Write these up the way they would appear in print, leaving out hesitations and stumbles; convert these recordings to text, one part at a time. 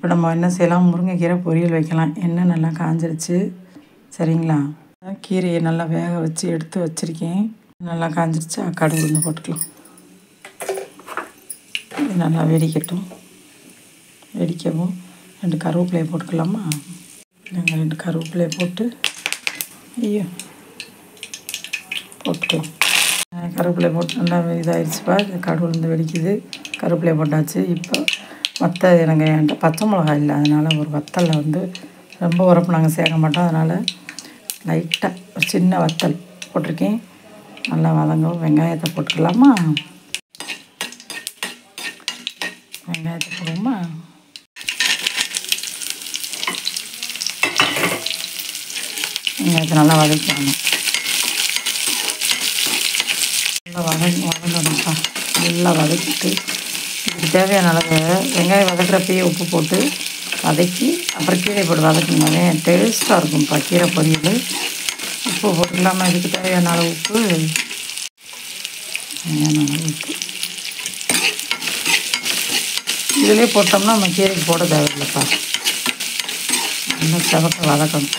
இப்போ நம்ம என்ன செய்யலாம், முருங்கைக்கீரை பொரியல் வைக்கலாம். எண்ணெய் நல்லா காஞ்சிருச்சு. சரிங்களா? கீரையை நல்லா வேக வச்சு எடுத்து வச்சுருக்கேன். நல்லா காஞ்சிருச்சு. கடுகு உளுந்து போட்டுக்கலாம். இது நல்லா வெடிக்கட்டும். வெடிக்கவும் 2 கருவேப்பிலையை போட்டுக்கலாமா? நாங்கள் 2 கருவேப்பிலையை போட்டு போட்டுக்கலாம். கருவேப்பிலையை போட்டு நல்லா இதாகிடுச்சுப்பா. கடுகு உளுந்து வெடிக்குது. கருவேப்பிலையை போட்டாச்சு. இப்போ எனக்கு என்கிட்ட பச்சை மிளகாய் இல்லை, அதனால் ஒரு வத்தலில் வந்து ரொம்ப உரப்பு நாங்கள் சேர்க்க மாட்டோம். அதனால் லைட்டாக ஒரு சின்ன வத்தல் போட்டிருக்கேன். நல்லா வதங்கவும் வெங்காயத்தை போட்டுக்கலாமா? வெங்காயத்தை போடுவோமா? வெங்காயத்தை நல்லா வதக்கிடணும். நல்லா வதங்கணும்ப்பா. நல்லா வதக்கிட்டு இதுக்கு தேவையான அளவு வெங்காயம் வதக்கிறப்பயே உப்பு போட்டு வதக்கி அப்புறம் கீரை போட்டு வதக்குனாலே டேஸ்ட்டாக இருக்கும்ப்பா கீரை பொரியல். உப்பு போட்டுக்கலாமா? இதுக்கு தேவையான அளவு உப்பு இதிலே போட்டோம்னா நம்ம கீரைக்கு போட தேவையில்லைப்பா. நல்லா செவக்க வதக்கணும்.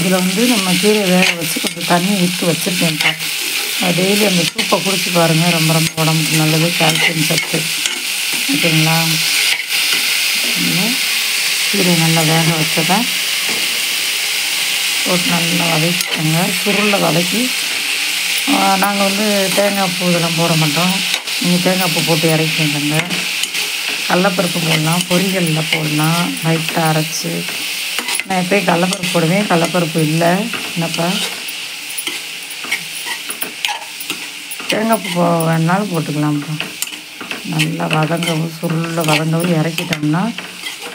இதில் வந்து நம்ம கீரை வேக வச்சு கொஞ்சம் தண்ணி ஊற்றி வச்சுருக்கேன்ப்பா. டெய்லி அந்த சூப்பை குடிச்சு பாருங்கள். ரொம்ப ரொம்ப உடம்புக்கு நல்லது. கால்சியம் சத்து. ஓகேங்களா? கீரை நல்லா வேக வச்சதை போட்டு நல்லா வதக்கிக்கோங்க. சுருளில் வதக்கி நாங்கள் வந்து தேங்காய் பூ இதெல்லாம் போட மாட்டோம். நீங்கள் தேங்காய் பூ போட்டு இறக்கிக்கோங்க. கடலப்பருப்பு போடலாம், பொரியலில் போடலாம். லைட்டாக அரைச்சி நான் எப்போயும் கடலப்பருப்பு போடுவேன். கடலப்பருப்பு இல்லை என்னப்பா. தேங்காய் பூ வேணாலும் போட்டுக்கலாம்ப்பா. நல்லா வதங்கவும் சுருளில் வதங்கவும் இறக்கிட்டோம்னா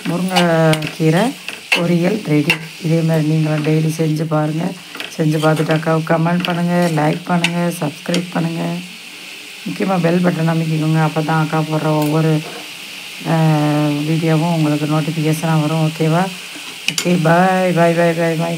முருங்கைக்கீரை பொரியல் ரெடி. இதேமாதிரி நீங்களும் டெய்லி செஞ்சு பாருங்கள். செஞ்சு பார்த்துட்டு அக்காவுக்கு கமெண்ட் பண்ணுங்கள், லைக் பண்ணுங்கள், சப்ஸ்கிரைப் பண்ணுங்கள். முக்கியமாக பெல் பட்டன் அமைக்கிக்கோங்க. அப்போ தான் அக்கா போடுற ஒவ்வொரு வீடியோவும் உங்களுக்கு நோட்டிஃபிகேஷனாக வரும். ஓகேவா? ஓகே, பாய் பாய் பாய் பாய் பாய்.